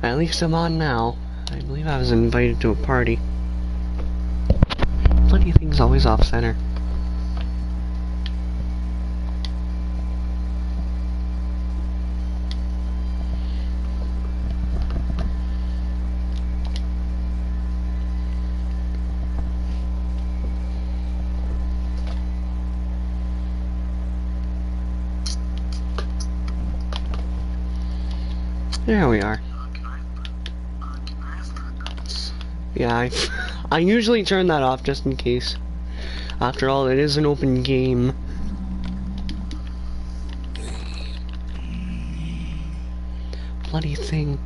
At least I'm on now. I believe I was invited to a party. Plenty of things always off-center. There we are. Yeah, I usually turn that off just in case. After all, it is an open game. Bloody thing.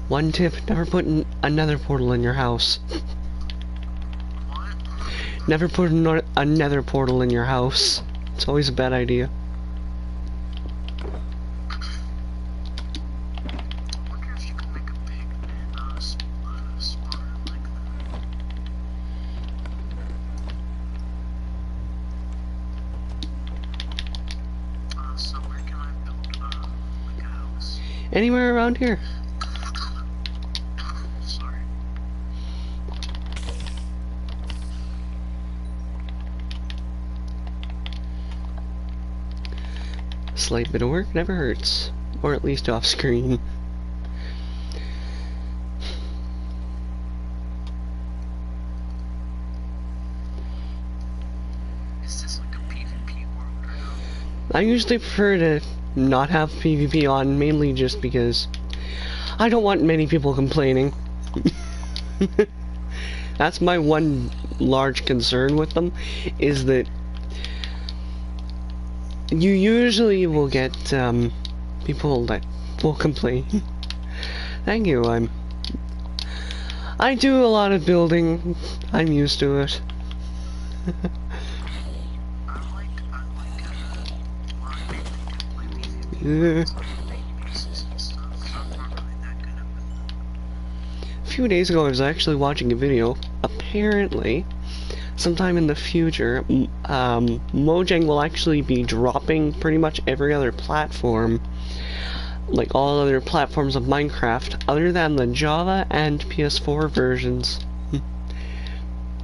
One tip, never put another portal in your house. Never put another portal in your house. It's always a bad idea. Anywhere around here. Sorry. Slight bit of work never hurts. Or at least off screen. Is this like a PvP world or no? I usually prefer to not have PvP on, mainly just because I don't want many people complaining. That's my one large concern with them, is that you usually will get people that will complain. Thank you, I do a lot of building. I'm used to it. A few days ago I was actually watching a video. Apparently, sometime in the future, Mojang will actually be dropping pretty much every other platform, like all other platforms of Minecraft, other than the Java and PS4 versions.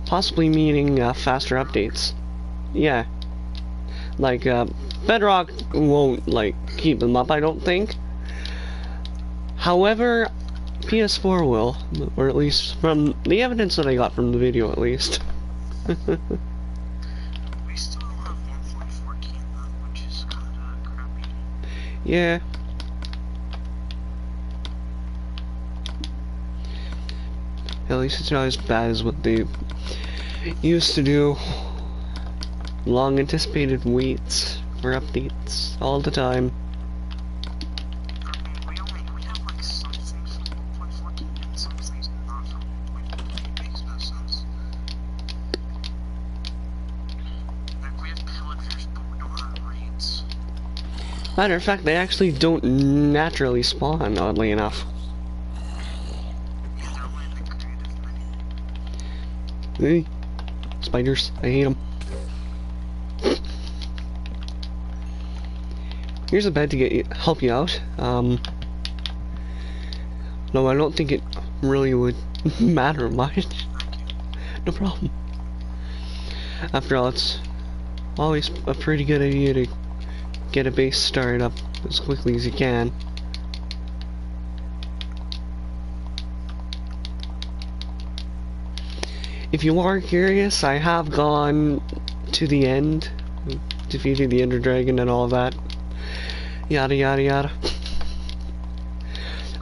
Possibly meaning faster updates. Yeah. Like, Bedrock won't, like, keep them up, I don't think. However, PS4 will, or at least from the evidence that I got from the video, at least. We still have 144 Canada, which is kinda crappy. Yeah. At least it's not as bad as what they used to do. Long anticipated waits for updates all the time. I mean, we have like some things from 1.14 and some things not from 1.14. It makes no sense. Like, we have pillagers, but we don't have raids. Matter of fact, they actually don't naturally spawn, oddly enough. Yeah, they're only in the creative menu. Hey, spiders, I hate them. Here's a bed to help you out. No, I don't think it really would matter much. No problem. After all, it's always a pretty good idea to get a base started up as quickly as you can. If you are curious, I have gone to the end, defeating the Ender Dragon and all of that. Yada yada yada.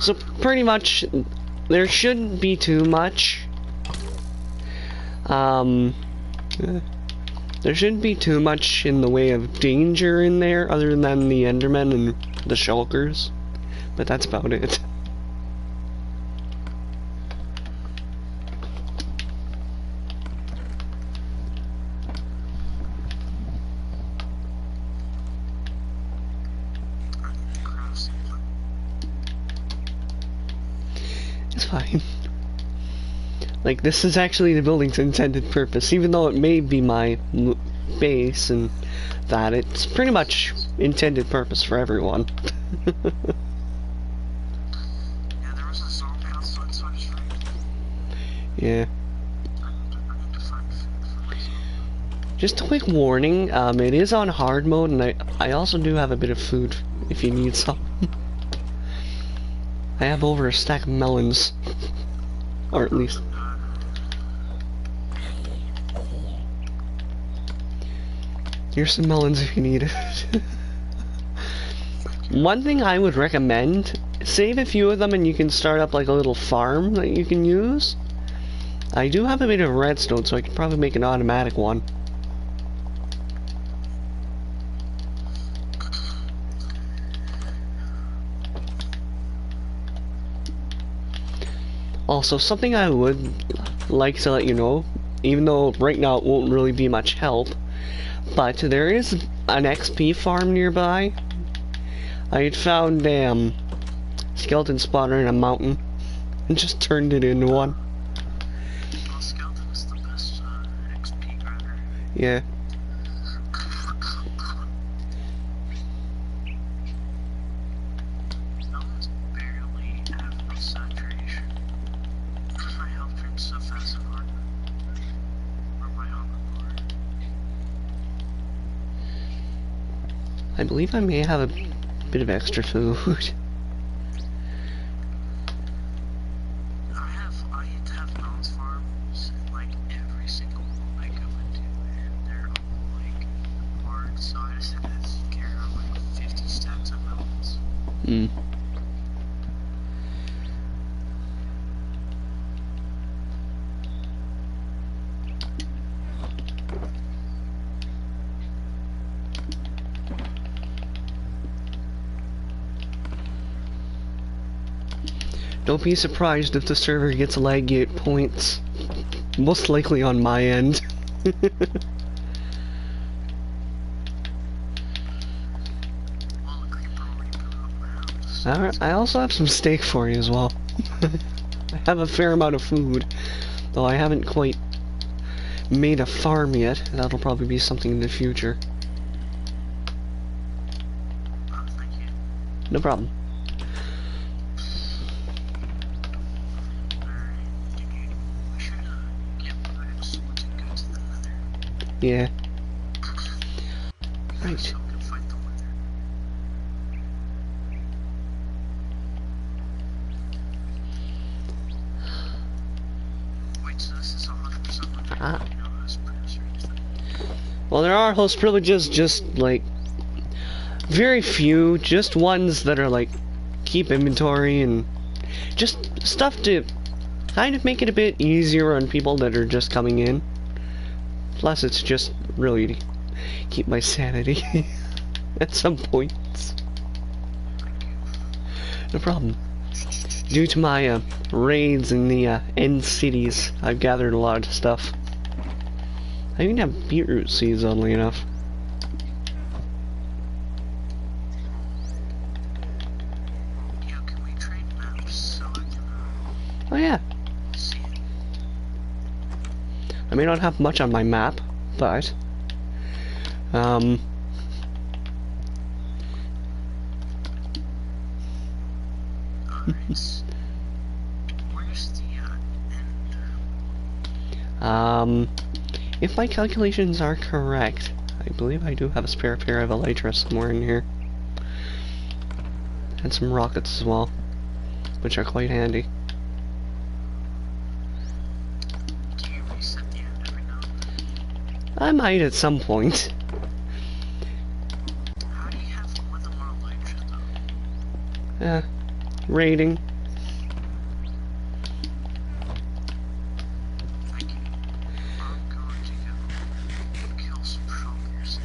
So pretty much, there shouldn't be too much. There shouldn't be too much in the way of danger in there, other than the Endermen and the Shulkers. But that's about it. It's fine. Like, this is actually the building's intended purpose, even though it may be my base and that, it's pretty much intended purpose for everyone. Yeah. I need to find food for myself. Just a quick warning, it is on hard mode, and I also do have a bit of food if you need some. I have over a stack of melons. Or at least. Here's some melons if you need it. One thing I would recommend, save a few of them and you can start up like a little farm that you can use. I do have a bit of redstone, so I could probably make an automatic one. Also, something I would like to let you know, even though right now it won't really be much help, but there is an XP farm nearby. I had found a skeleton spawner in a mountain and just turned it into one. Well, skeleton is the best XP grinder. Yeah. Melons barely have no saturation. My health drink stuff has a hard or my hunger bar. I believe I may have a bit of extra food. I used to have melons farms in like every single one I go into, and they're all like hard size as you carry around like 50 stacks of melons. Hmm. Don't be surprised if the server gets laggy at points. Most likely on my end. Well, the creeper already blew up my house. Alright, I also have some steak for you as well. I have a fair amount of food, though I haven't quite made a farm yet. That'll probably be something in the future. Thank you. No problem. We should get back so we can go to the nether. Yeah. Right. So we can fight the wither. Wait, so this is 100% Ah. you know, those producers. Well, there are host privileges, just like very few, just ones that are like keep inventory and just stuff to kind of make it a bit easier on people that are just coming in. Plus, it's just really to keep my sanity at some points. No problem. Due to my raids in the end cities, I've gathered a lot of stuff. I even have beetroot seeds, oddly enough. Yeah, can we trade maps so I can Oh yeah, see it? I may not have much on my map, but Alright. Where's the end? if my calculations are correct, I believe I do have a spare pair of elytra somewhere in here. And some rockets as well, which are quite handy. Do you reset the end every now and then? I might at some point. How do you have more than one elytra though? Raiding. Thank you. I'm going to go kill some shulkers.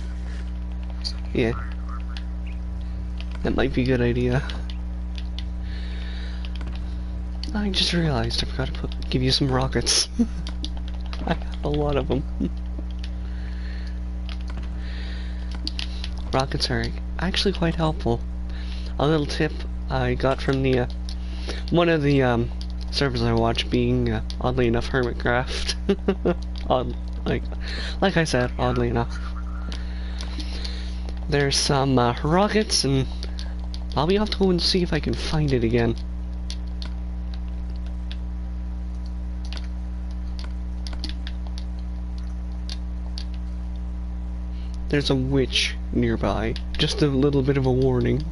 So I need Yeah. iron armor. That might be a good idea. I just realized I forgot to give you some rockets. I have a lot of them. Rockets are actually quite helpful. A little tip I got from the one of the servers I watch, being oddly enough Hermitcraft. like I said, oddly enough. There's some rockets, and I'll be off to go and see if I can find it again. there's a witch nearby. Just a little bit of a warning.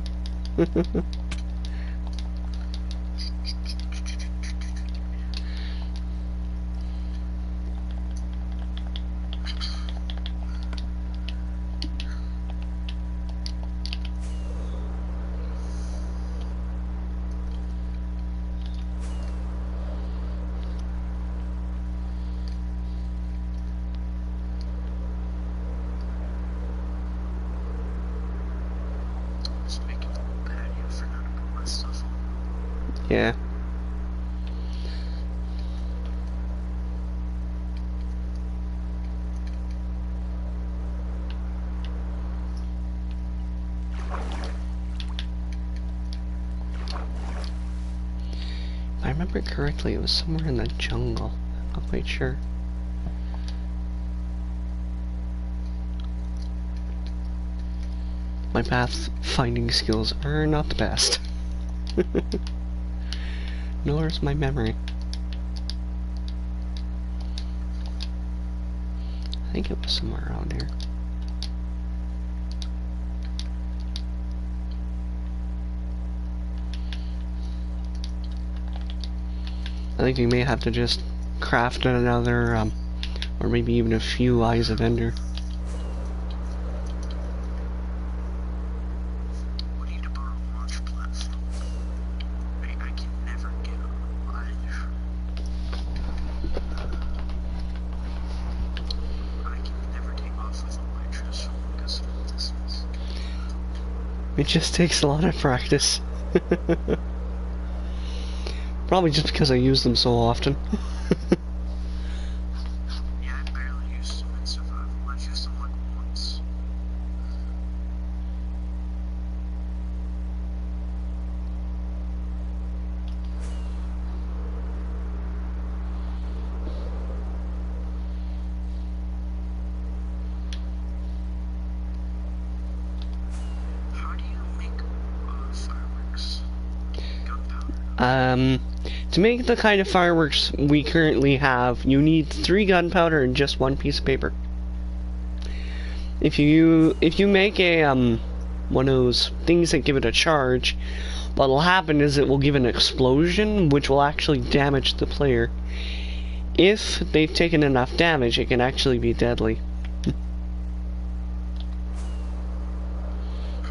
Just making a little patio for now to put my stuff on. Yeah. If I remember correctly, it was somewhere in the jungle. Not quite sure. My path finding skills are not the best. Nor is my memory. I think it was somewhere around here. I think you may have to just craft another, or maybe even a few Eyes of Ender. We need to build a launch platform. I can never get I can never take off with elytras because of the distance. It just takes a lot of practice. Probably just because I use them so often. Yeah, I barely used them in survival. I've used them like once. How do you make fireworks? Gunpowder. To make the kind of fireworks we currently have, you need 3 gunpowder and just 1 piece of paper. If you make a one of those things that give it a charge, what'll happen is it will give an explosion, which will actually damage the player. If they've taken enough damage, it can actually be deadly.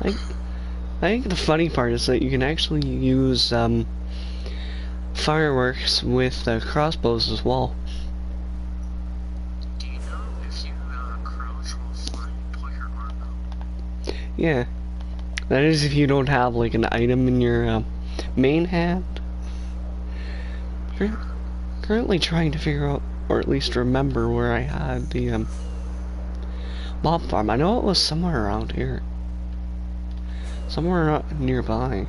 I think the funny part is that you can actually use fireworks with crossbows as well. Do you know if you crouch while flying, pull your arm out? Yeah, that is if you don't have like an item in your main hand. Currently trying to figure out, or at least remember, where I had the mob farm. I know it was somewhere around here, somewhere nearby.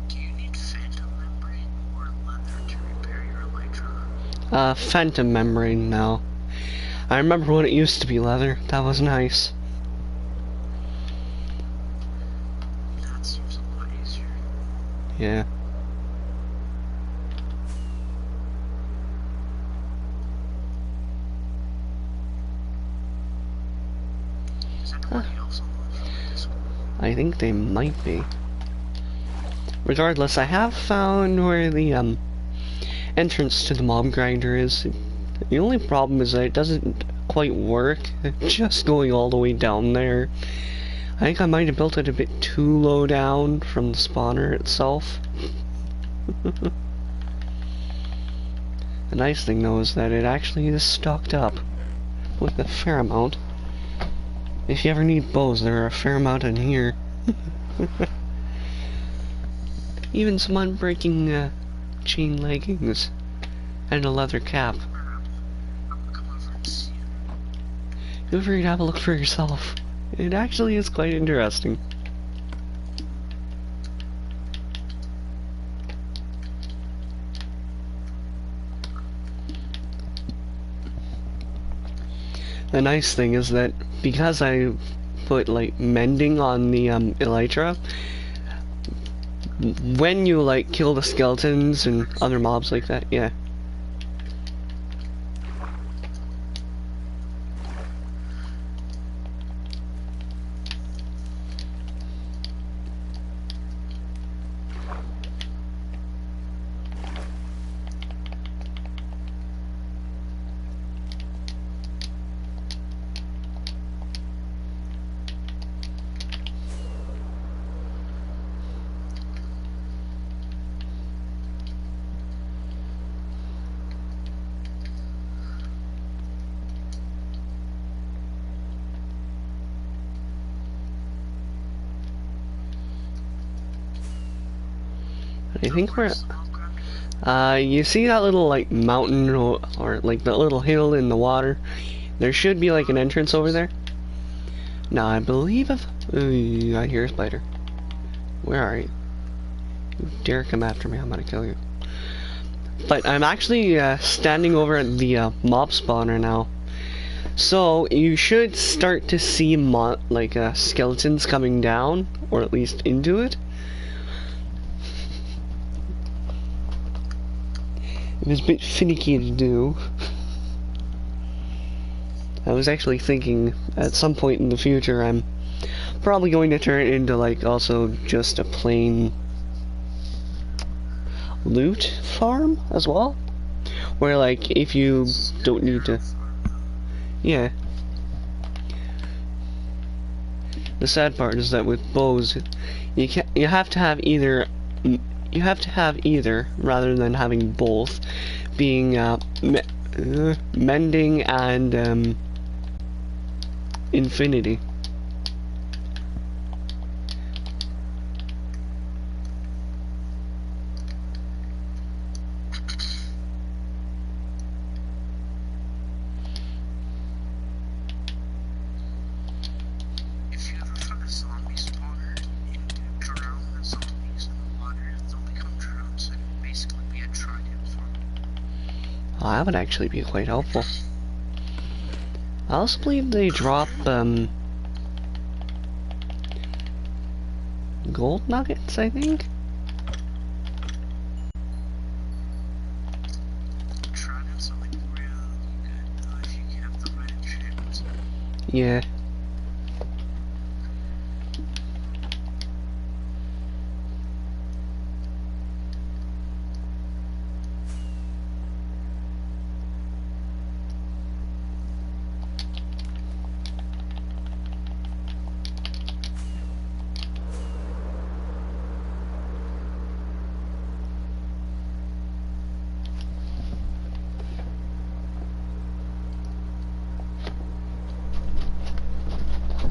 Do you need phantom membrane or leather to repair your elytra? Phantom membrane now. I remember when it used to be leather. That was nice. That seems a lot easier. Yeah. Is anybody else on the Discord? I think they might be. Regardless, I have found where the entrance to the mob grinder is. The only problem is that it doesn't quite work, just going all the way down there. I think I might have built it a bit too low down from the spawner itself. The nice thing though is that it actually is stocked up with a fair amount. If you ever need bows, there are a fair amount in here. Even some unbreaking chain leggings and a leather cap. I'm gonna come over and see it. Feel free to have a look for yourself. It actually is quite interesting. The nice thing is that because I put like mending on the elytra, when you like kill the skeletons and other mobs like that, yeah. I think we're you see that little like mountain or like that little hill in the water? There should be like an entrance over there. Now I believe if I hear a spider. Where are you? You dare come after me, I'm gonna kill you. But I'm actually standing over at the mob spawner now. So you should start to see skeletons coming down, or at least into it. It was a bit finicky to do. I was actually thinking at some point in the future I'm probably going to turn it into like also just a plain loot farm as well. Where like if you don't need to, yeah. The sad part is that with bows, you have to have either rather than having both, being mending and infinity. If you ever find a zombie spawner and you drown the zombies in the water, they'll become drones and basically be a trident farm. Oh, that would actually be quite helpful. I also believe they drop gold nuggets, I think. Tridents are like really good if you have the right enchantments. Yeah.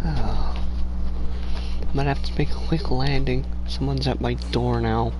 Oh. I'm gonna have to make a quick landing. Someone's at my door now.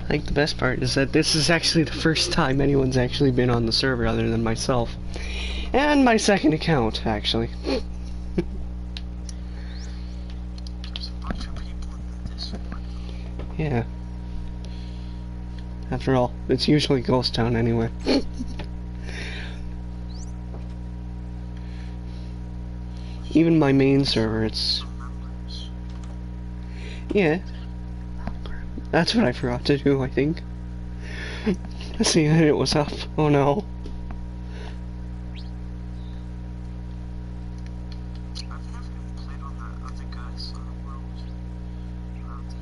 I think the best part is that this is actually the first time anyone's actually been on the server other than myself. And my second account, actually. There's a bunch of people in this one. Yeah. After all, it's usually Ghost Town anyway. Even my main server, it's... Members. Yeah. That's what I forgot to do, I think. Let's see, it was up. Oh no. I've never even played on that other guy's world. Around the,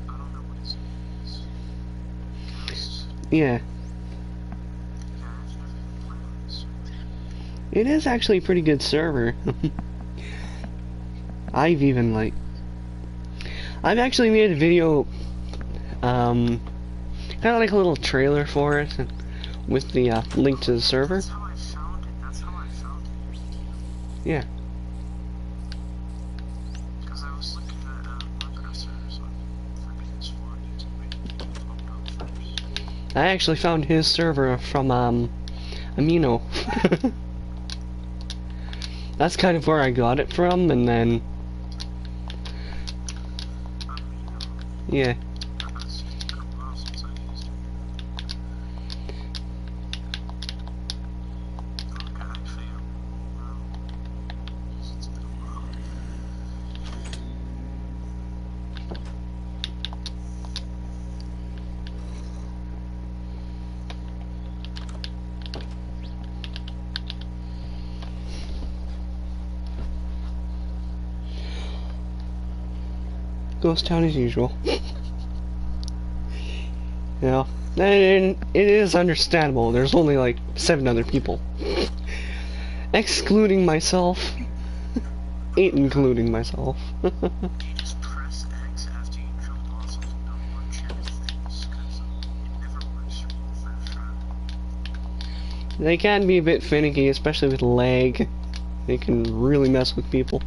I don't know what his name is. Ghost? Yeah. Yeah, I've never even played on this server. It is actually a pretty good server. I've even, like... I've actually made a video, kind of like a little trailer for it, with the link to the server. That's how I found it. That's how I found it. Yeah. Because I was looking at Minecraft servers on for PS4 and YouTube and popped up first. I actually found his server from, Amino. That's kind of where I got it from, and then... Yeah. It's just a couple hours since I used it. Okay, I failed. Wow. It's been a while. Ghost Town as usual. You know, and it is understandable. There's only like 7 other people, excluding myself. 8 including myself. You just press X after you drilled off some unchecked things, because it never works for me the first try. They can be a bit finicky, especially with lag. They can really mess with people.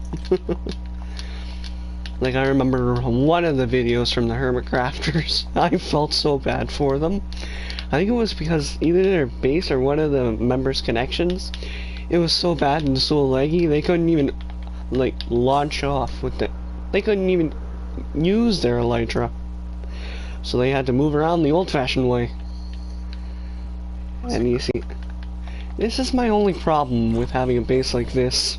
Like, I remember one of the videos from the Hermit Crafters. I felt so bad for them. I think it was because either their base or one of the members' connections, it was so bad and so laggy, they couldn't even, like, launch off with it. They couldn't even use their Elytra. So they had to move around the old-fashioned way. And you see, this is my only problem with having a base like this.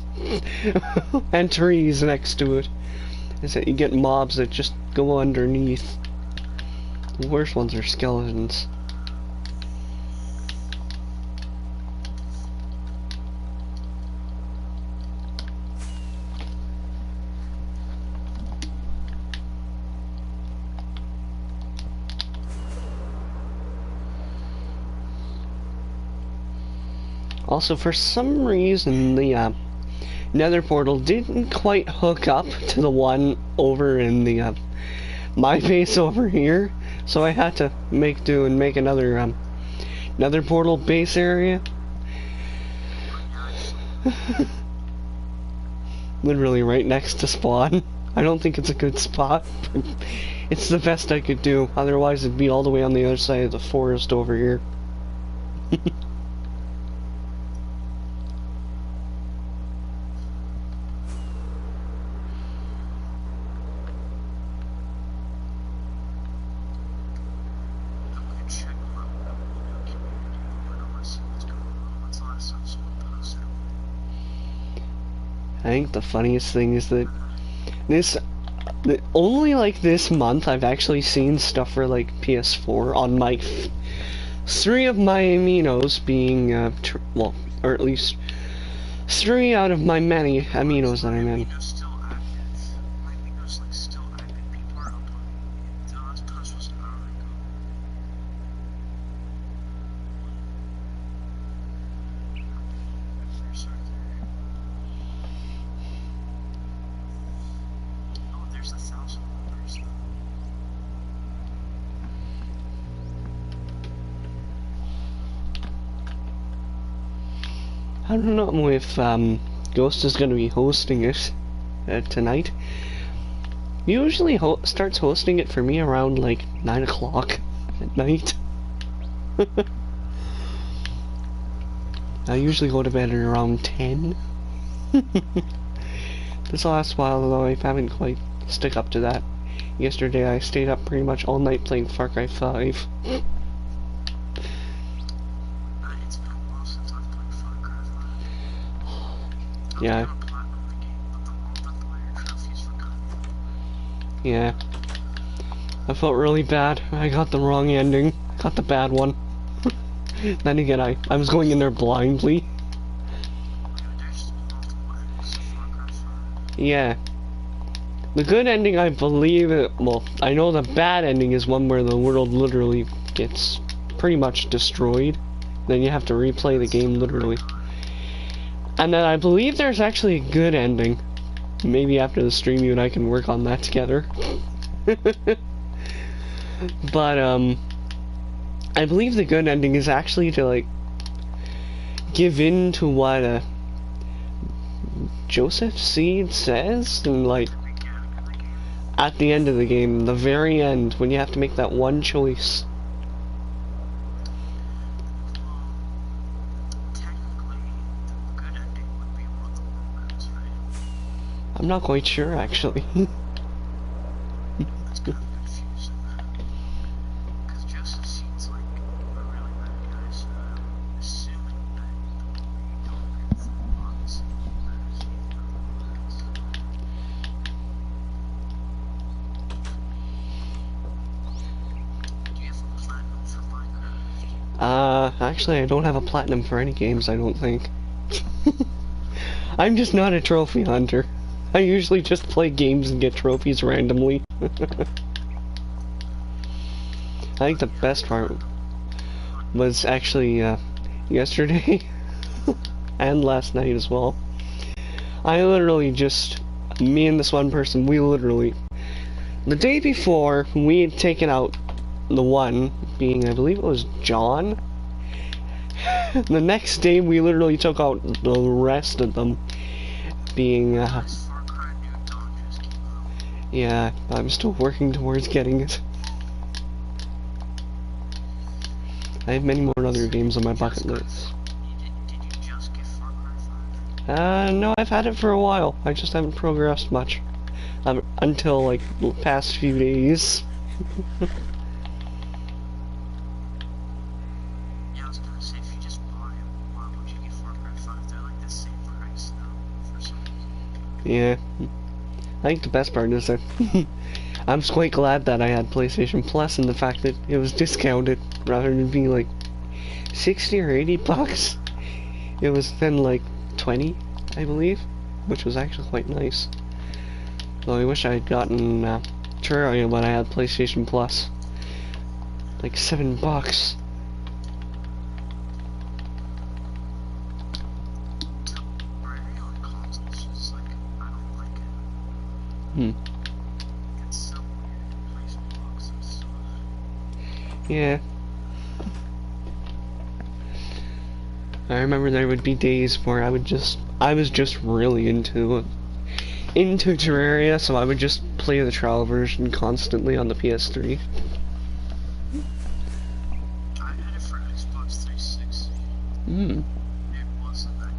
And trees next to it. Is that you get mobs that just go underneath. The worst ones are skeletons. Also, for some reason, the Nether portal didn't quite hook up to the one over in the my base over here, so I had to make do and make another Nether portal base area. Literally right next to spawn. I don't think it's a good spot, but it's the best I could do. Otherwise, it'd be all the way on the other side of the forest over here. I think the funniest thing is that only like this month I've actually seen stuff for like PS4 on my 3 of my aminos being well, or at least 3 out of my many aminos that I'm in. I don't know if Ghost is going to be hosting it tonight, usually starts hosting it for me around like 9 o'clock at night. I usually go to bed at around 10. This last while though I haven't quite stuck up to that. Yesterday I stayed up pretty much all night playing Far Cry 5. It's been a while since I've played Far Cry 5. Yeah. I'm gonna platinum the game, but the multiplayer trophies were kind of... Yeah. I felt really bad. I got the wrong ending. Got the bad one. Then again, I was going in there blindly. There's multiple endings to Far Cry 5. Yeah. The good ending, I believe well, I know the bad ending is one where the world literally gets pretty much destroyed. Then you have to replay the game literally. And then I believe there's actually a good ending. Maybe after the stream you and I can work on that together. But, I believe the good ending is actually to, like, give in to what, Joseph Seed says, and, like, at the end of the game, the very end, when you have to make that one choice. Technically, the good ending would be what the world ends, right? I'm not quite sure, actually. That's kind of confusing. Because Joseph seems like a really bad guy, so I'm assuming that we don't get full box as Do you have a platinum for Minecraft? Actually, I don't have a platinum for any games, I don't think. I'm just not a trophy hunter. I usually just play games and get trophies randomly. I think the best part was actually, yesterday, and last night as well. I literally just, me and this one person, we literally, the day before, we had taken out the one, being, I believe it was John. The next day, we literally took out the rest of them, being, Far Cry New Dawn just came out. yeah, I'm still working towards getting it. I have many more other games on my bucket list. Did you just get Far Cry 5? No, I've had it for a while. I just haven't progressed much. Until, like, the past few days. Yeah, I was gonna say, if you just bought it, why would you get Far Cry 5? They're like the same price now, for some reason. Yeah. I think the best part is that I'm just quite glad that I had PlayStation Plus and the fact that it was discounted rather than being like 60 or 80 bucks. It was then like 20, I believe, which was actually quite nice. Though I wish I had gotten Terraria when I had PlayStation Plus. Like $7. Terraria on consoles is like, I don't like it. Hmm. It's so weird. It plays blocks and stuff. Yeah. I remember there would be days where I was just really into Terraria, so I would just play the trial version constantly on the PS3. I had it for Xbox 360. Hmm. It wasn't that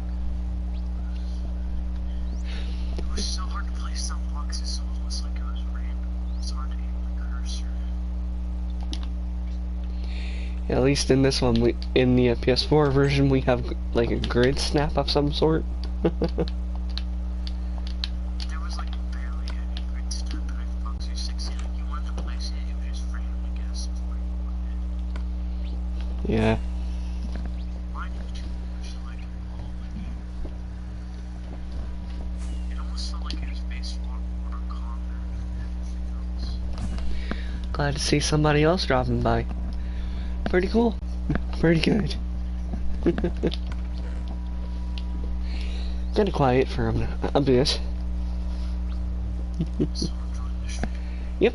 good. It was so hard to play some blocks, it's almost like it was random. It's hard to aim the cursor. At least in this one, in the PS4 version, we have like a grid snap of some sort. There was like barely any grid stuff in Xbox 360. Like, you wanted to place it, it would just randomly guess where you wanted it. Yeah. Mine was too much, like, all the game. It almost felt like it was based on Mortal Kombat and everything else. Glad to see somebody else dropping by. Pretty cool. Pretty good. Kinda quiet for a bit. So I'm joining the stream. Yep.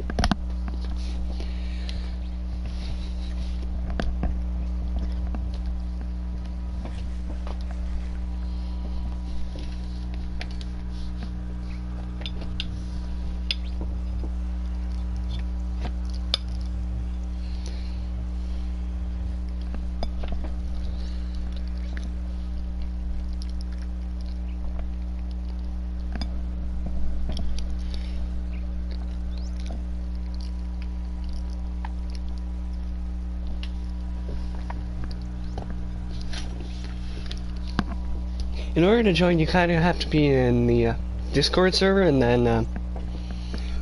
In order to join, you kind of have to be in the Discord server, and then,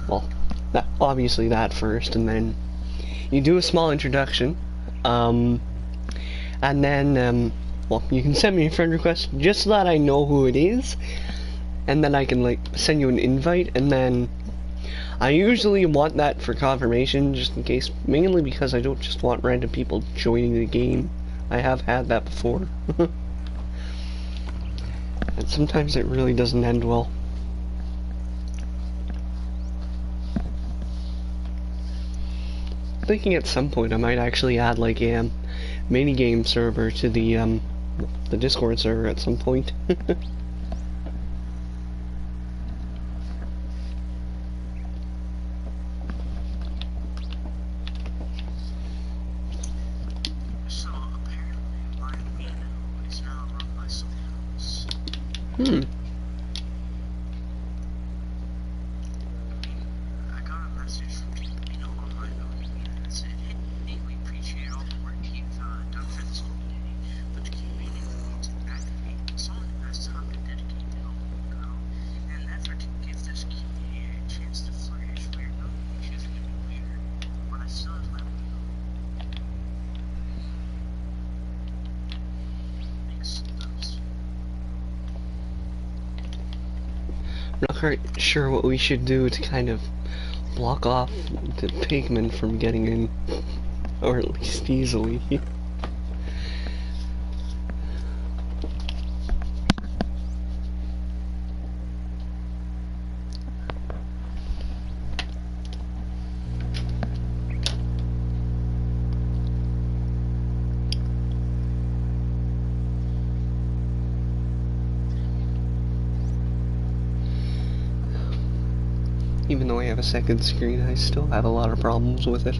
well, obviously that first, and then you do a small introduction, and then, well, you can send me a friend request just so that I know who it is, and then I can, like, send you an invite, and then I usually want that for confirmation, just in case, mainly because I don't just want random people joining the game. I have had that before. And sometimes it really doesn't end well. Thinking at some point I might actually add like a mini game server to the Discord server at some point. So apparently my Mino is now run by someone else. I got a message from Mino on my phone that said, "Hey, we appreciate all the work you've done for this community, but the community needs to activate someone who has time to dedicate to helping grow and an effort to give this community a chance to flourish. We're not choosing a new leader, but I still have my Mino." Makes sense. I'm not quite sure what we should do to kind of block off the pigmen from getting in, or at least easily. Even though I have a second screen, I still have a lot of problems with it.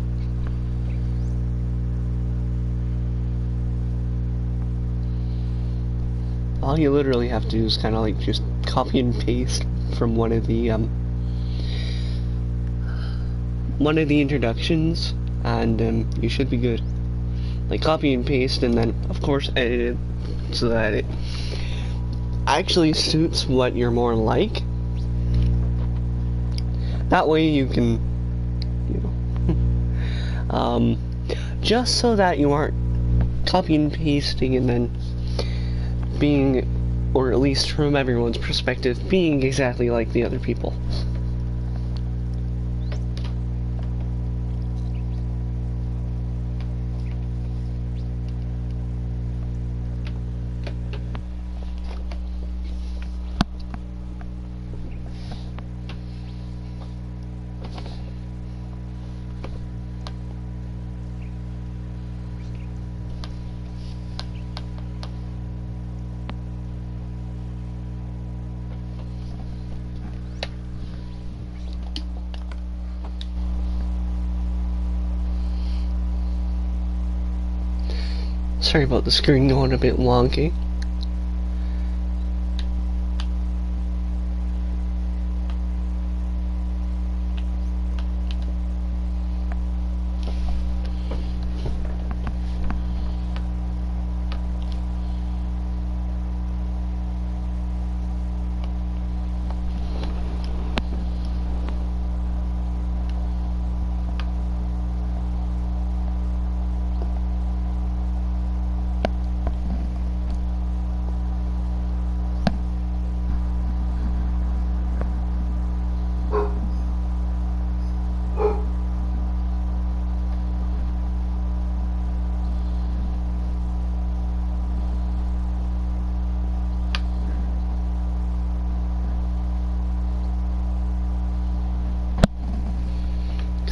All you literally have to do is kind of like just copy and paste from one of the introductions, and you should be good. Like copy and paste, and then of course edit it so that it actually suits what you're more like. That way you can, you know, just so that you aren't copying and pasting and then being, or at least from everyone's perspective, being exactly like the other people. Sorry about the screen going a bit wonky.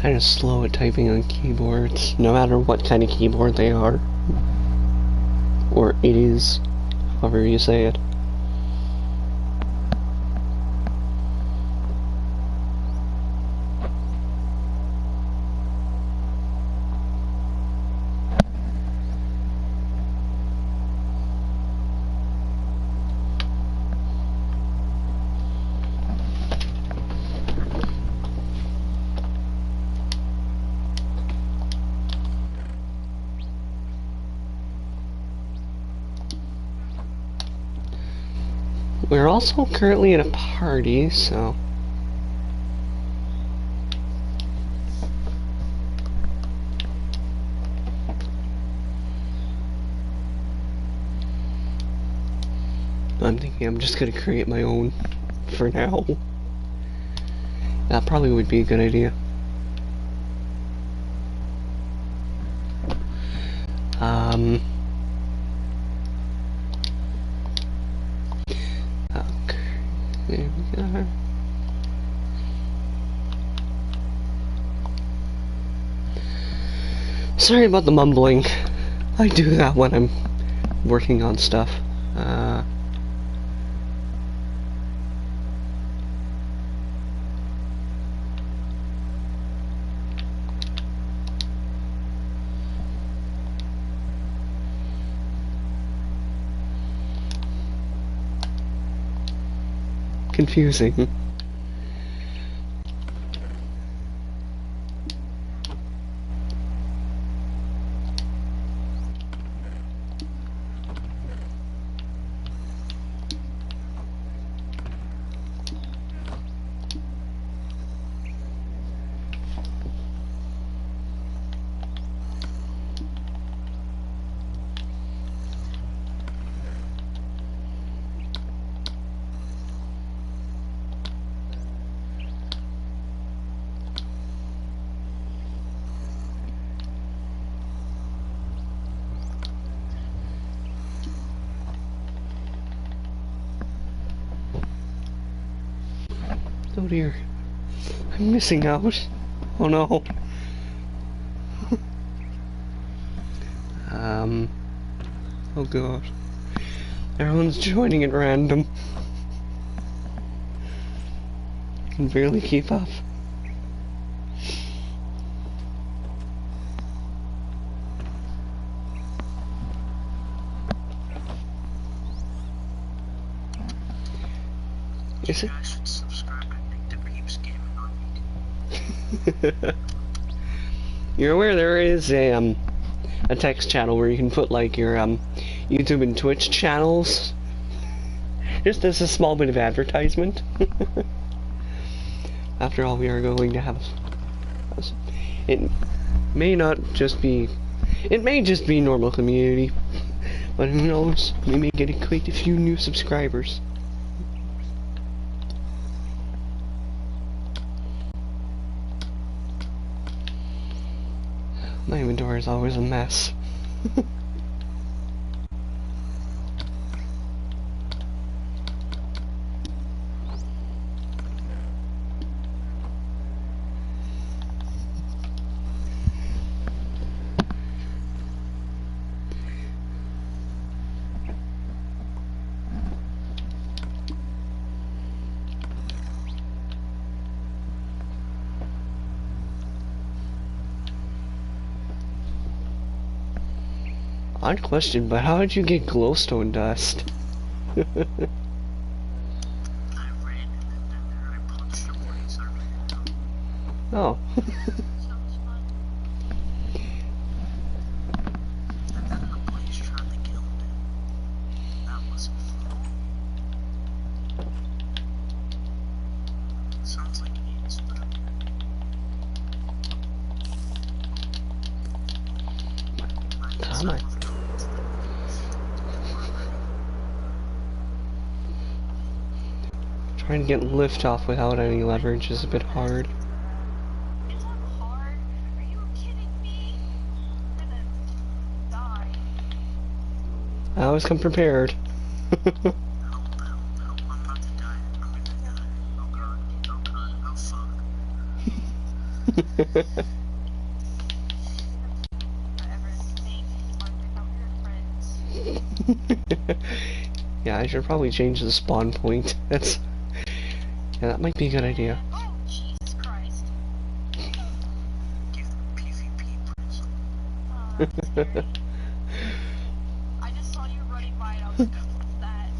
Kind of slow at typing on keyboards, no matter what kind of keyboard they are. Or it is, however you say it. We're also currently at a party, so... I'm thinking I'm just gonna create my own for now. That probably would be a good idea. Okay, there we go. Sorry about the mumbling. I do that when I'm working on stuff. Confusing. Oh dear. I'm missing out. Oh no. Oh god. Everyone's joining at random. I can barely keep up. Is it? I should subscribe. I think the peeps gaming on me. You're aware there is a text channel where you can put like your YouTube and Twitch channels, just as a small bit of advertisement. After all, we are going to have it may not just be, it may just be normal community, but who knows, we may get quite a few new subscribers. My inventory is always a mess. Odd question, but how did you get glowstone dust? I ran and then I punched the boys. I ran out. Oh. Sounds fun. And then the boys tried to kill me. That wasn't fun. Sounds like AIDS, but Come on. Trying to get lift off without any leverage is a bit hard. Is that hard? Are you kidding me? I'm gonna die. I always come prepared. help, I'm about to die. I'm gonna die. Oh god, oh fuck. Forever think without your friends. Yeah, I should probably change the spawn point. That's... Yeah, that might be a good idea. Oh, Jesus Christ. Give PvP prison. Oh, that's scary. I just saw you running by and I was like, what's that?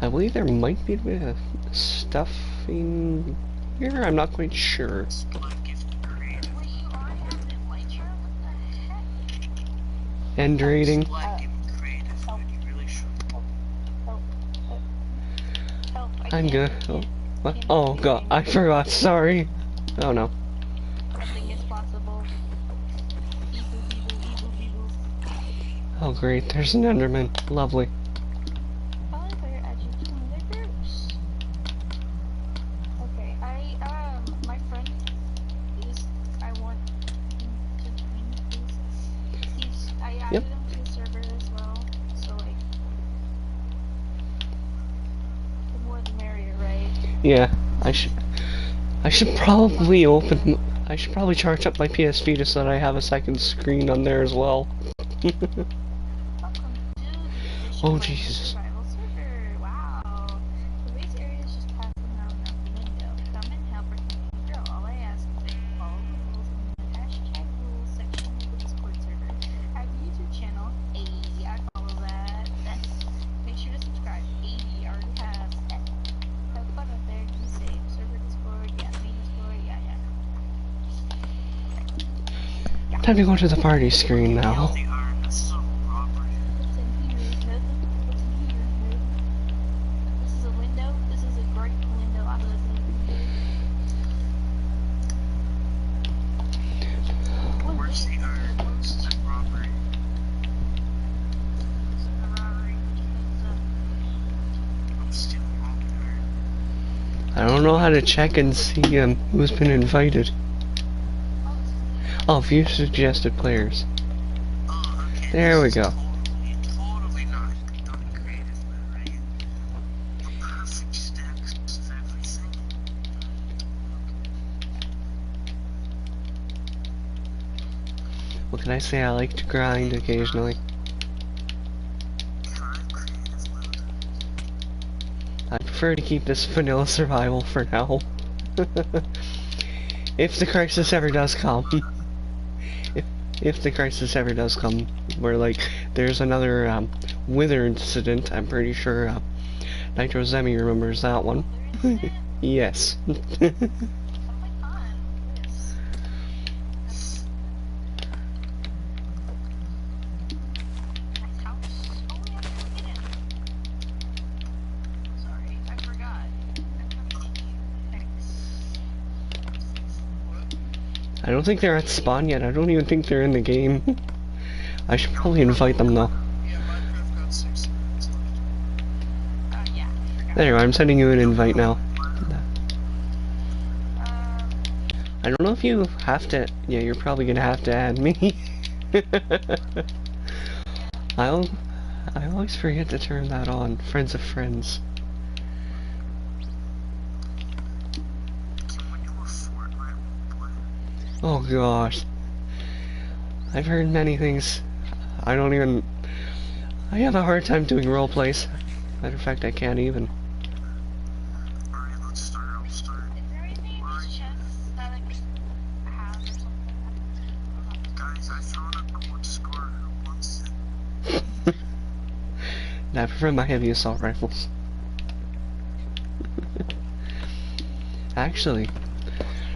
I believe there might be a bit of stuff in here. I'm not quite sure. Blood gift created. Wait, you already have an Elytra? What the heck? End rating. Blood gift created. I'm good. Oh, what? can't Oh do god, I anything. forgot. Sorry. Oh no. Nothing is possible. Beeple, beeple, beeple, beeple. Oh great, there's an Enderman. Lovely. Probably better add you to one of their groups. Okay, my friend is, I want him to join, please. I Yep. added him to the server as well, so like, the more the merrier, right? Yeah, I should probably open. I should probably charge up my PS4 just so that I have a second screen on there as well. Welcome to the official Oh Minecraft Jesus. survival server. Wow. The base area is just passing around out the window. Come and help or come and grow. All I ask is that you follow the rules in the hashtag rules section of the Discord server. I have a YouTube channel. Hey, I follow that. Make sure to subscribe. Hey, I already have. Have fun up there. Be safe. Server Discord. Yeah, main Discord. Yeah. Time to go to the party screen now. The iron, this is a robbery. What's in here? Nothing. What's in here? Nothing. This is a window. This is a great window. I love it. Where's the iron? This is a robbery. This is a robbery because I'm stealing all the iron. I don't know how to check and see who's been invited. Oh, view suggested players. Oh, okay. There we this is go. Totally not creative mode, right? The perfect stacks of everything. What can I say? I like to grind occasionally. Try creative mode. I prefer to keep this vanilla survival for now. If the crisis ever does come. If the crisis ever does come, where like there's another wither incident, I'm pretty sure Nitro Zemi remembers that one. Yes. Oh my god. This. Nice house. Oh, we have to get in. Sorry, I forgot. Thanks. I don't think they're at spawn yet. I don't even think they're in the game. I should probably invite them though. Yeah, Minecraft got 6 minutes left. Yeah, I forgot. There you are, I'm sending you an invite now. I don't know if you have to. Yeah, you're probably gonna have to add me. I always forget to turn that on. Friends of friends. Can we do a Fortnite roleplay? Oh gosh. I've heard many things. I have a hard time doing role plays. Matter of fact, I can't even. Alright, let's start. I'll start. Is there anything in these chests that I could have or something? Guys, I found a gold score. Who wants it? I prefer my heavy assault rifles. Actually,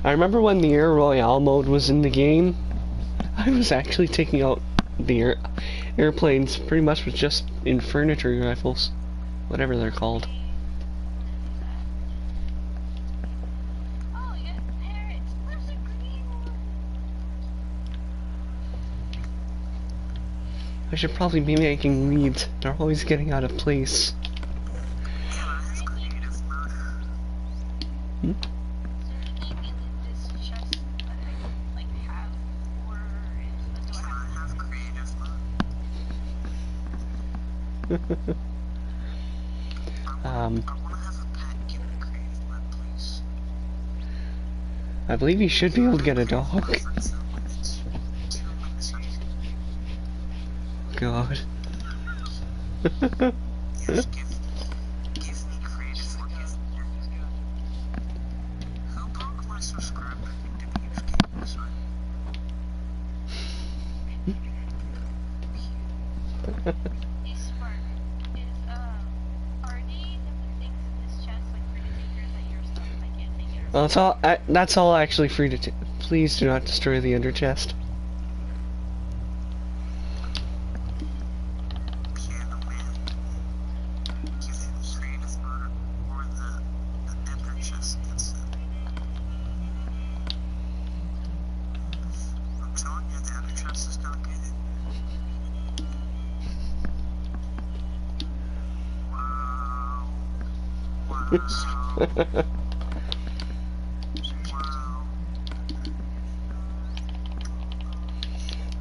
I remember when the Air Royale mode was in the game, I was actually taking out the airplanes pretty much with just infantry rifles. Whatever they're called. Oh, you got parrots. Where's the green one? I should probably be making leads. They're always getting out of place. Yeah, I have creative mode. Hmm? Is there anything in this chest that I could, like, have? Or do I I have have creative mode. I want to have a pet. Give me creative mode, please. I believe you should be able to get a dog. For 2 minutes. 2 minutes. God. Yes, give me creative for give me. Who broke my subscribe button to be used games? Hey, Spark, are any of the things in this chest like free to take, or is that your stuff and I can't take it? Or Well, that's all actually free to. Please do not destroy the ender chest. Piano Man. Give him creative mode or the Wow.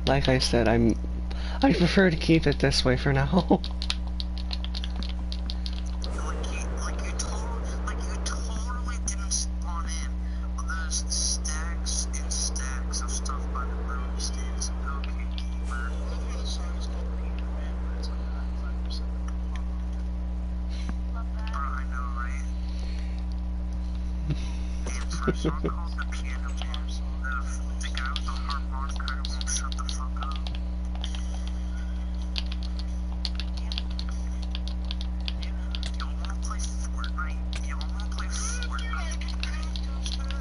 Like I said, I prefer to keep it this way for now. Like you totally didn't spawn in. Well, there's stacks and stacks of stuff by the loading stands. Okay, keeper. Love that. I know, right? And for a song called The Piano Man, the guy with the harmonica won't shut the fuck up. Y'all wanna play Fortnite? Y'all wanna play Fortnite?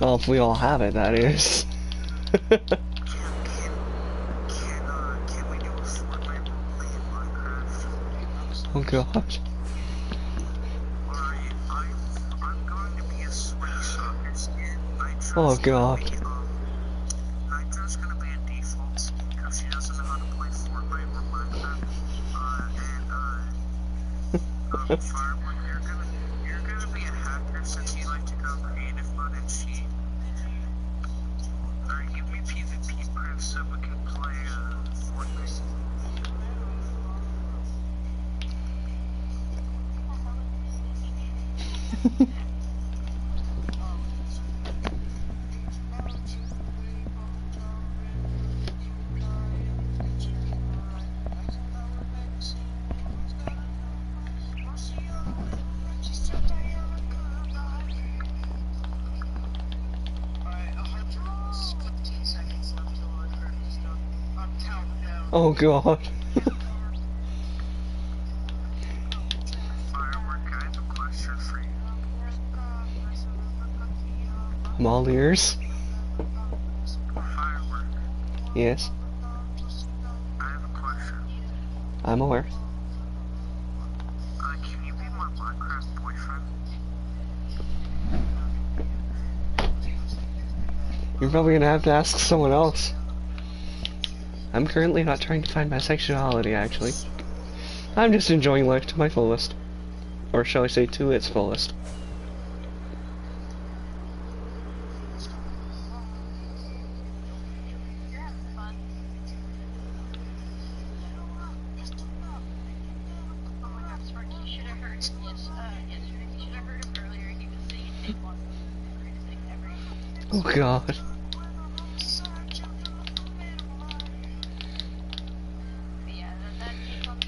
Well, if we all have it, that is. Can we do a Fortnite roleplay in Minecraft? Oh god. Alright, I'm going to be a sweaty soccer skin. Oh god. Nitro's gonna be a default skin because she doesn't know how to play Fortnite or Minecraft. Firewood, you're gonna be a hacker since you like to go creative mode and cheat. Alright, give me PvP proof so we can play Fortnite. Oh god. Firework, I have a question for you. I'm all ears. Firework, Yes, I have a question. I'm aware. Can you be my Minecraft boyfriend? You're probably gonna have to ask someone else. I'm currently not trying to find my sexuality, actually. I'm just enjoying life to my fullest. Or shall I say, to its fullest. You're having fun. Oh my god, Sparky, you should have heard yesterday. You should have heard him earlier. He was saying take one of the greatest thing ever. Oh god. But yeah, that take one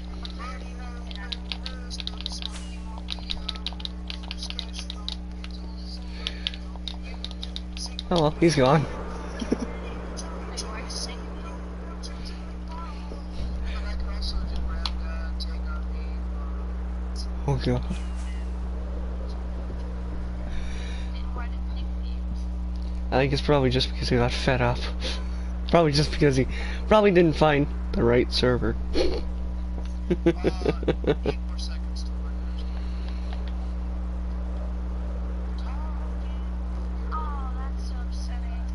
Oh well, he's gone. Oh god. I think it's probably just because he got fed up. Probably just because he probably didn't find the right server. 8 more seconds to Oh, that's so upsetting.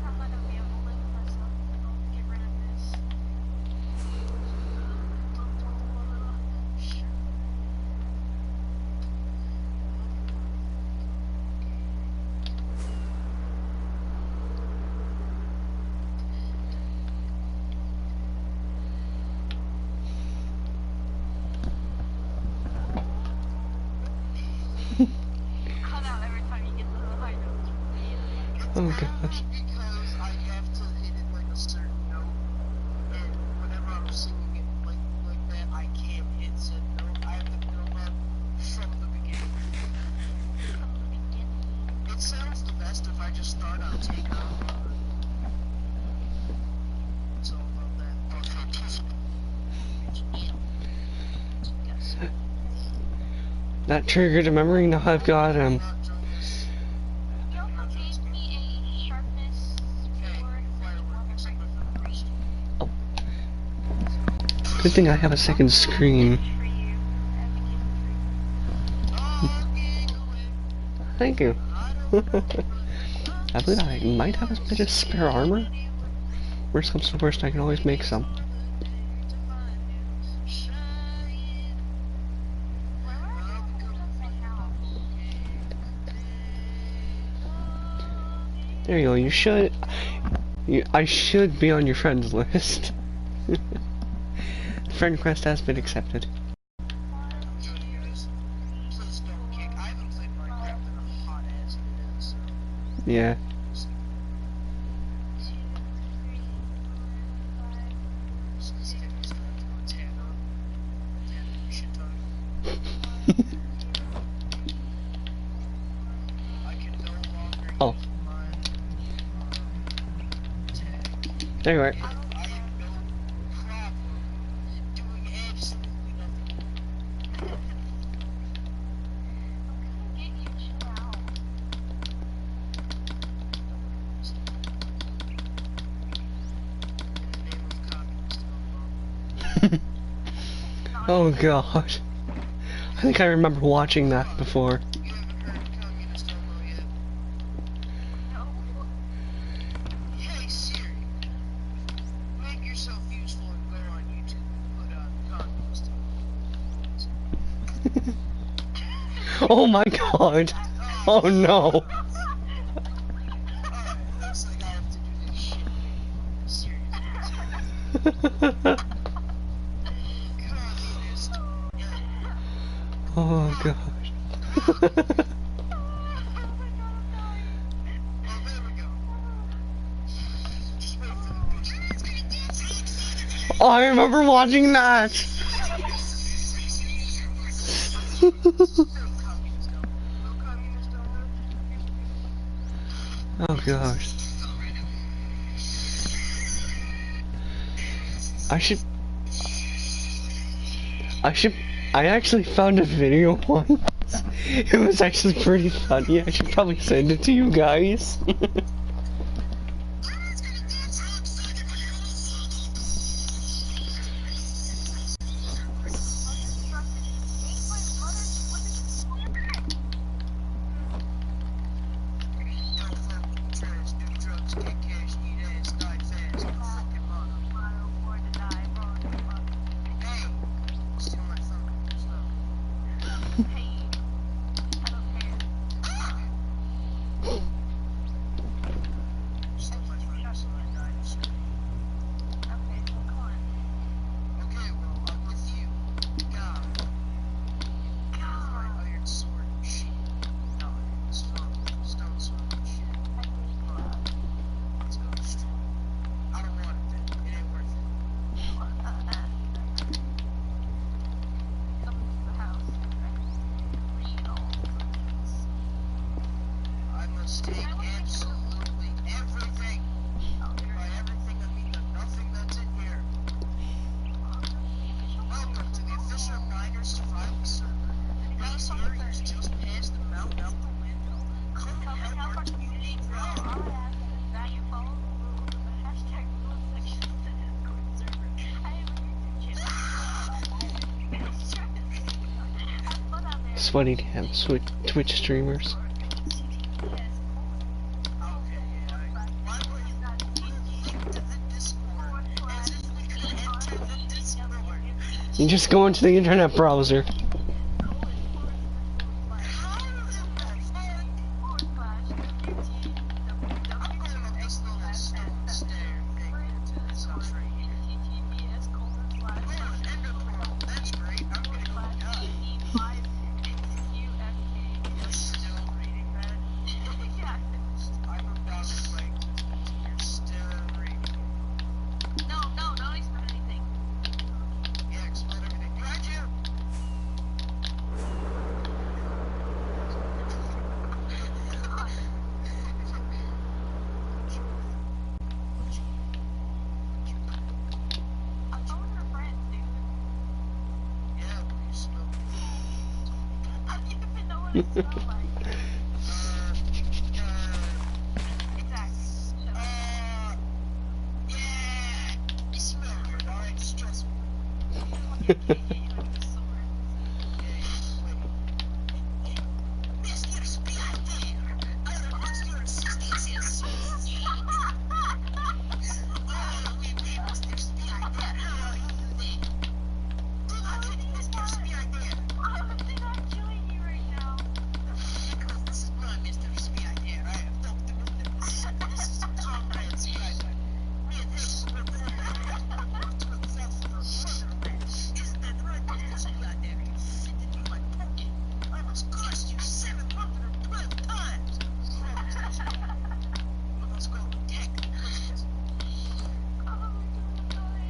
I'm not gonna be able to live with myself if I don't get rid of this. Cut out every time you get to the high notes. Oh gosh. because I have to hit it like a certain note, and whenever I'm singing it like that, I can't hit said note. I have to build up from the beginning. It sounds the best if I just start on take off. It's all about that. Yes. That triggered a memory. Now I've got You also gave me a sharpness score Good thing I have a second screen. for you. Thank you. I believe I might have a bit of spare armor. Worst comes to worst, I can always make some. There you go. You should. I should be on your friends list. Friend request has been accepted. Please don't kick. I haven't played Minecraft in a hot as it is. So. Yeah. Oh. There you are. Oh god. I think I remember watching that before. Hey Siri, make yourself useful and go on YouTube and put communist. Oh my god. Oh no. Looks like I have to do this shit. Seriously. Communist. Oh god. Oh, there we go. Just wait for the bitch. Oh, I remember watching that. Oh gosh. I actually found a video once. It was actually pretty funny. I should probably send it to you guys. Sweaty damn Twitch streamers. You just go into the internet browser. almost cost you 712 times. Let's go attack the Christians.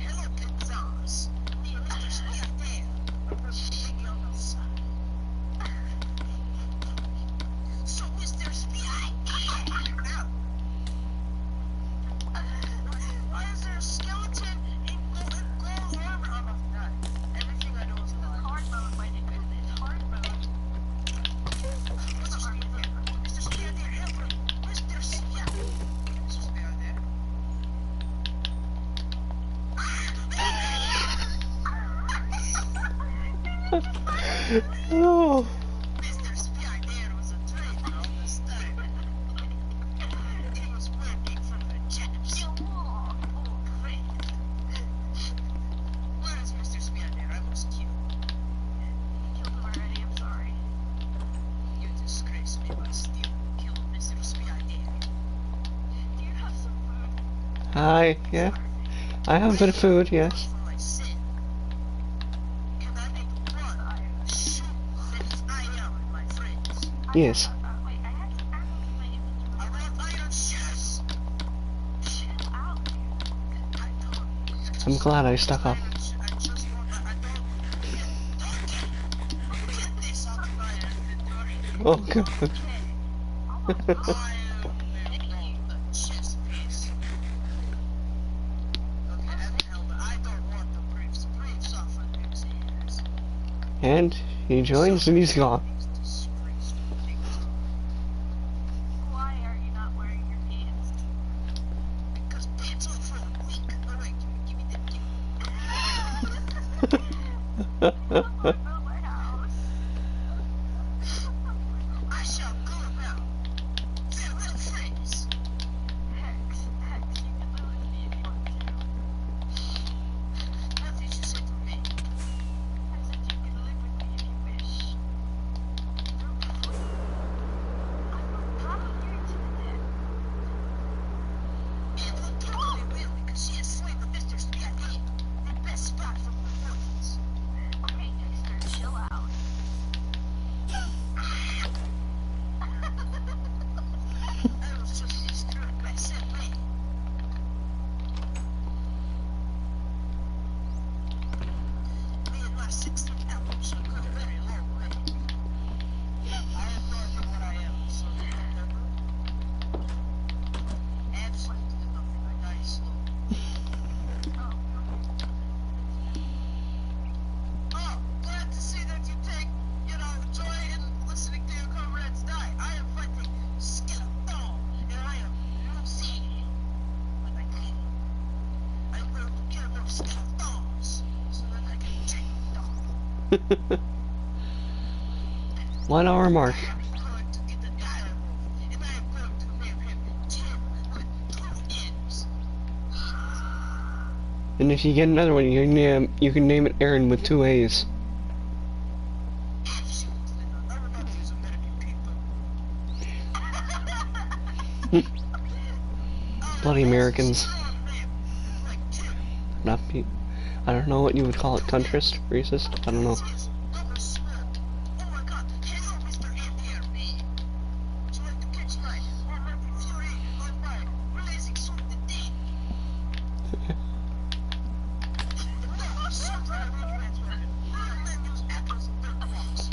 Hello, Pizzazz. Me and Mr. Spiatel are working on the side. So, Mr. Spiatel, why is there a skeleton in gold armor? Oh, no. Everything I know is a lie. Hard mode, my nigga. It's hard mode. Mr. Spiatel, Mr. Spiatel, help me. Mr. Spiatel. Mr. Spiatel. Oh. Mr. Spiatel was a traitor all this time. He was working for the Japs. Oh, great. Where is Mr. Spiatel? I was killed. Killed him already, I'm sorry. You disgrace me by stealing and killing Mr. Spiatel. Do you have some food? Hi, yeah. I have a bit of food, yes. For my sin. Can I make one shoot that I am and my friends? Yes. Wait, I had some ammo in my inventory. I want iron shoes. Chill out, dude. I don't. I'm glad I stuck up. I just want I don't get this out of my inventory. Oh god. I am the chest piece. Okay, anyhow, but I don't want the briefs. Briefs are for losers. And he joins and he's gone. These disgraceful things. Why are you not wearing your pants? Because pants are for the weak. Alright, give me that. I'm gonna build my house. I shall go about. Farewell, friends. Hex, you can live with me if you want to. What did you say to me? I said you can live with me if you wish. I'm probably to the dead. And we totally will, because she is slain with Mr. Spiatel. The best spot for performance. Okay, Dexter, chill out. I was just disturbed by said way. Me and my 16 album shall go a very long way. I have no idea what I am, so you don't know. Absolutely nothing. I die slowly. Oh, glad to see that you take, joy in listening to your comrades die. I am fighting Skeleton, and I am losing. When I die, I'm going to kill more skeletons, so that I can take them. 1 hour mark. I'm going to get the diamond, and I am going to name him Tim with 2 M's. And if you get another one, you can name it Aaron with 2 A's. Absolutely not. I will not use American people. Bloody Americans. Strong name, like Tim. Not be. I don't know what you would call it. Countryist? Racist? I don't know. Yes, I was small. Oh my god, hello, Mr. MDRB. Would you like to catch my rapid fury on my blazing sword today? No, so proud of you, Edward. Real men use apples and dirt blocks.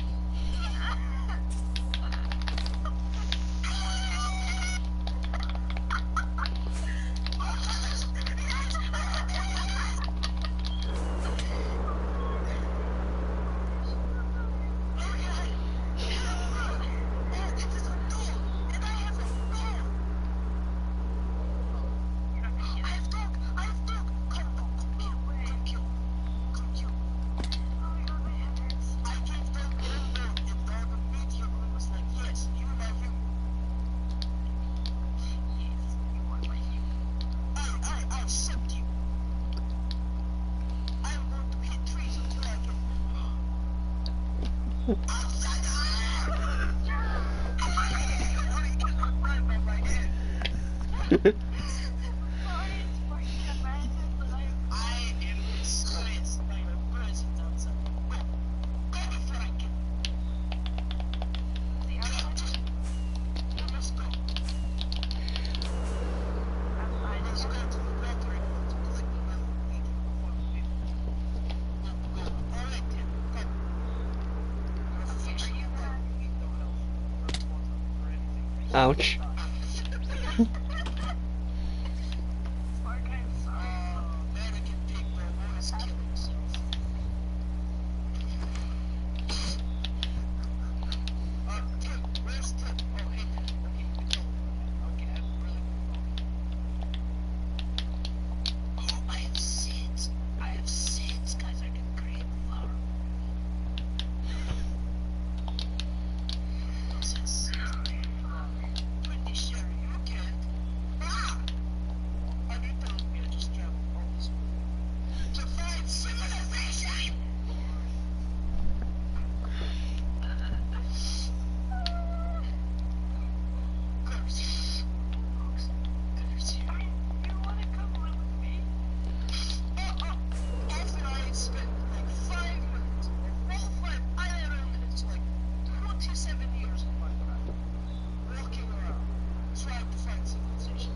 Ouch. Smart guy, I'm sorry. Mannequin pig bro always kill himself. Tim, where's Tim? Oh, hey, okay, you told me. Okay, I'm really Oh, I have seeds. I have seeds, guys. I can create flower. Those have seeds to flower. Pretty sure you can. Ah! I need to just travel all this way to find civilization. Curse. Curse. You wanna come live with me? After I spent like 5 minutes, or 4 or 5 IRL minutes, like 27 years of my life, walking around, trying to find civilization.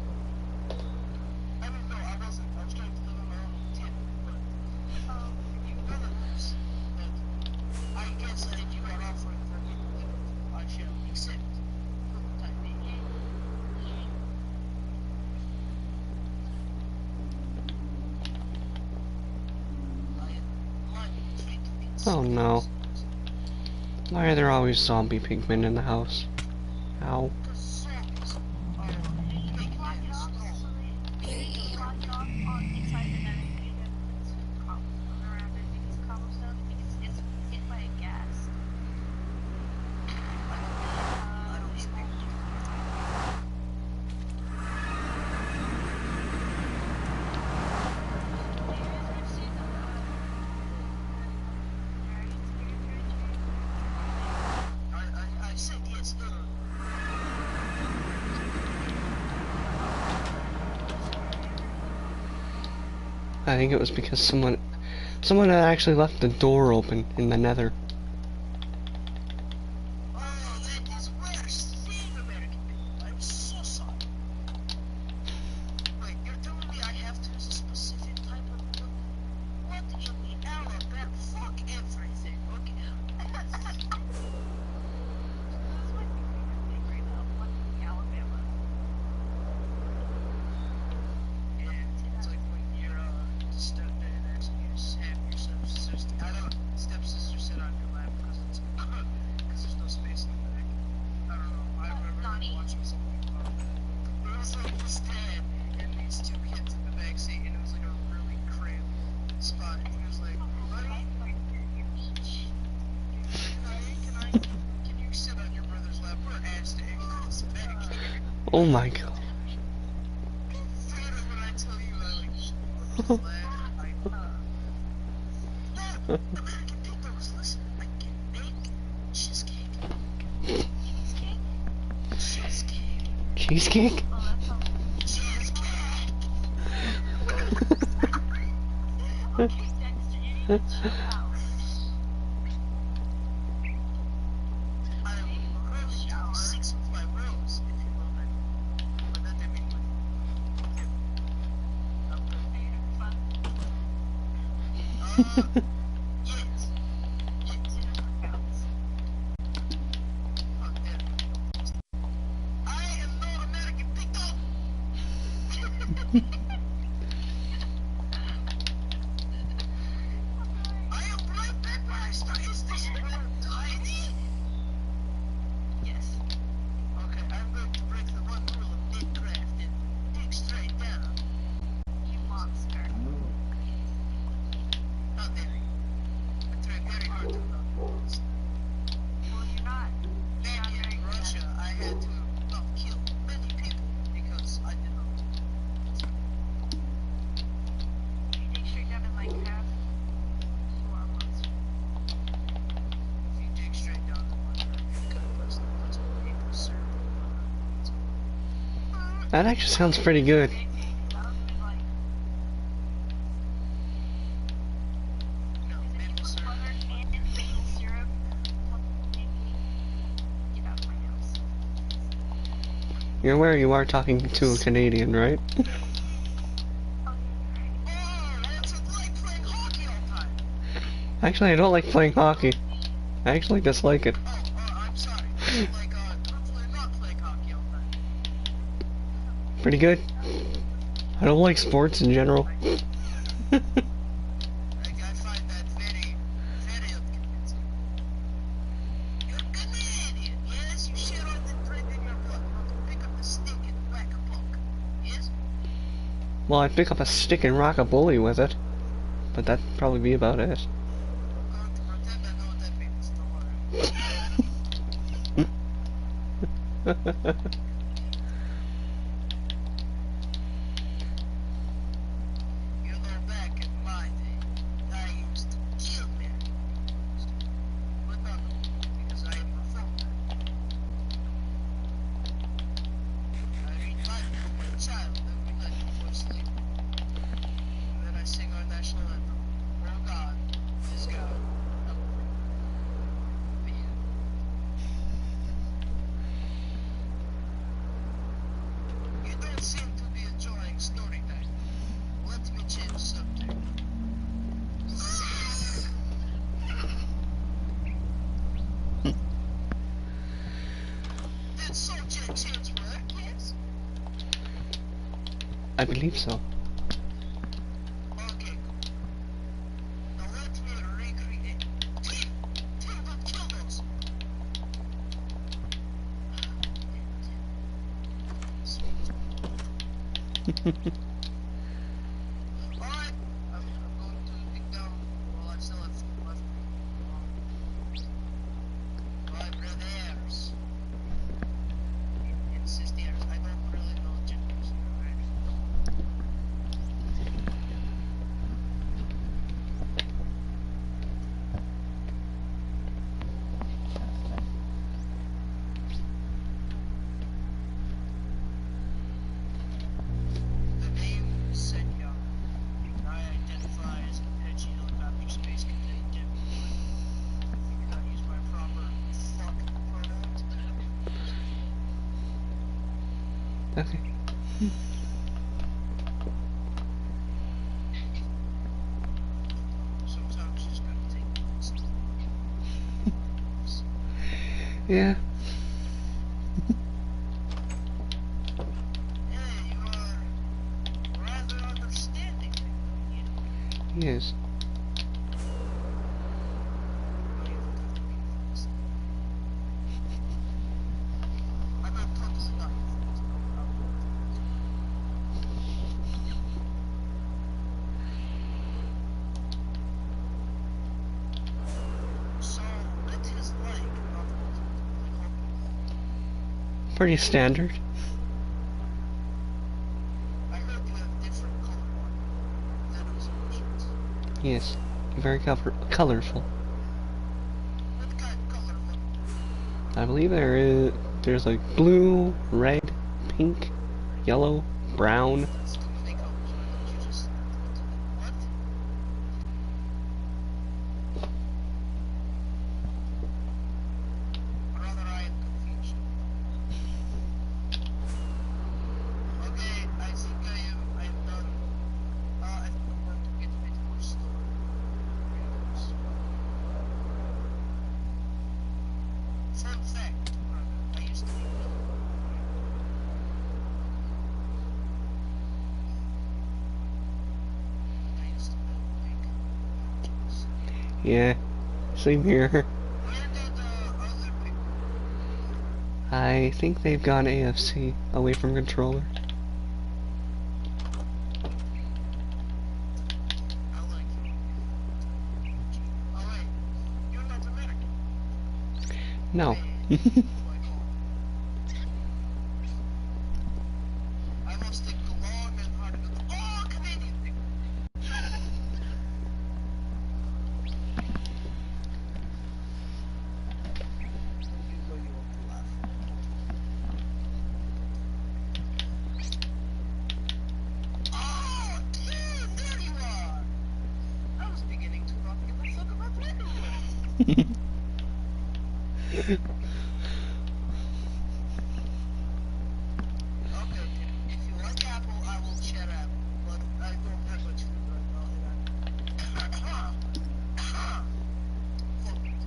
I mean, no, I wasn't. I was trying to live on my own tip, but you gotta lose. And I guess that you are offering for me to live, I shall accept for the time being. Oh no. Why are there always zombie pigmen in the house? Ow. You can lock it off so you can lock it off on inside the net. You can put some cobblestone around it because cobblestone it's hit by a gas. I said yes. I think it was because someone had actually left the door open in the nether. Oh, that is worse thing, American people. I'm so sorry. Wait, you're telling me I have to use a specific type of wood? What in the Alabama? Fuck everything, okay? Yeah, it's like when your stepdad actually have your stepsister. I don't know, stepsister sit on your lap because it's because there's no space in the back. I don't know. I remember watching something about that. It was like this dad and these two kids in the back seat, and it was like a really cramped spot. And he was like, "Buddy, can you sit on your brother's lap? We're ass to ankles back here." Oh my god. Theater when I tell you I like laugh, No, American Pickles, listen, I can make cheesecake. Cheesecake. Cheesecake? Oh, that sounds Cheesecake. okay, Dexter, you need to chill out. I will really do 6 of my rolls, if you will, then. But that they mean Are you having fun? yes. Consider workouts. Oh, damn. I am no American Pickle. I am black pepper. Is this world tiny? Yes. Okay, I'm going to break the one rule of Dickcraft and dig straight down. You monster. Not very. I tried very hard to not lose. Well, you're not. You're Back not very in good at Russia, it. I had to not kill many people because I did not. You dig straight down in Minecraft. You are a monster. If you dig straight down the water, you gotta press the button to make a circle. That actually sounds pretty good. That was like, No, is it maple put syrup. butter and maple syrup? Get out of my house. You're aware you are talking to a Canadian, right? Oh, yeah, you're right. Oh, that's like playing hockey all the time. Actually, I don't like playing hockey. I actually dislike it. Oh, I'm sorry. Like, hopefully not playing hockey all the time. Pretty good. I don't like sports in general. I find that very, very unconvincing. You're Canadian, yes? You share all the bread in your blood. You want to pick up a stick and whack a buck, yes? Well, I'd pick up a stick and rock a bully with it. But that'd probably be about it. Going to pretend I know what that means. Don't worry. You know, back in my day, I used to kill men. But not because I am reformed. I read Bible to my child every night before sleep. And then I sing our national anthem. Oh God, is God, help me. The end. You don't seem to be enjoying story time. Let me change subject. Did subject change work, yes? I believe so. Okay, cool. Now let me recreate. Tim, don't kill those. Alright, I'm going to dig down while I still have food left. My brothers. And sisters, I don't really know genders. I really don't. The name said young. I identify as an edgy helicopter space contained Gemini. Can I use my proper fuck pronouns? Okay. Sometimes you just gotta take notes. Yeah. Hey, you are rather understanding, you know. Yes. I'm not totally not. So, what is like Pretty standard. I heard you have different color letters and shirts. Yes. Very colorful. What kind of colorful? I believe there's like blue, red, pink, yellow, brown. That's too many colors. Why don't you just what? Rather, I am confused. Okay, I think I am done. I think I'm going to get a bit more story. Fun fact, I used to be I used to have big mountains. Yeah. Same here. Where did other people? I think they've gone AFC, away from controller. I like you. Oh wait, you're not American. No. I must take the long and hard look. Oh, Canadian thing. You know you want to laugh. Oh, Tim, there you are. I was beginning to not give a fuck about radio. Okay, Tim. If you like apple, I will share apple. But I don't have much food right now, and fuck it.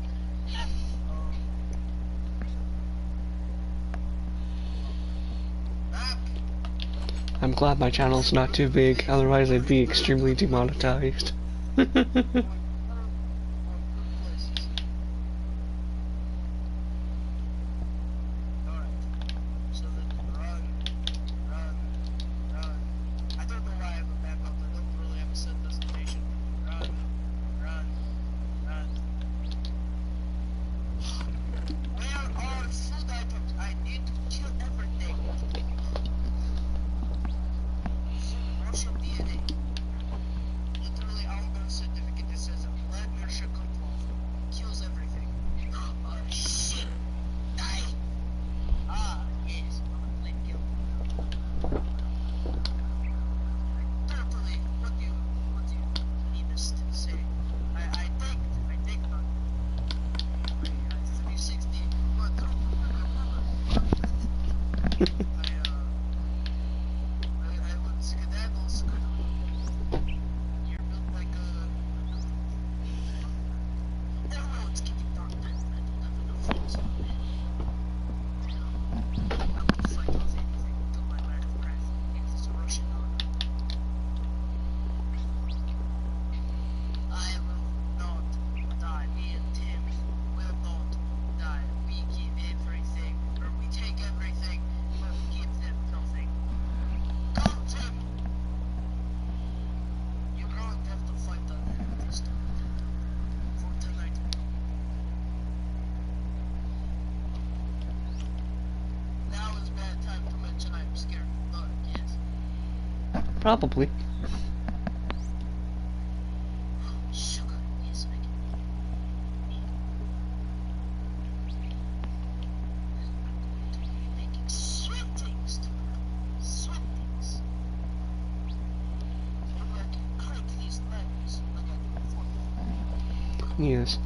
Apple. I'm glad my channel's not too big, otherwise I'd be extremely demonetized. Probably. Sugar is making me. I'm going to be making sweet things tomorrow. Sweet things. Maybe I can crack these lemons like I did before. Yes.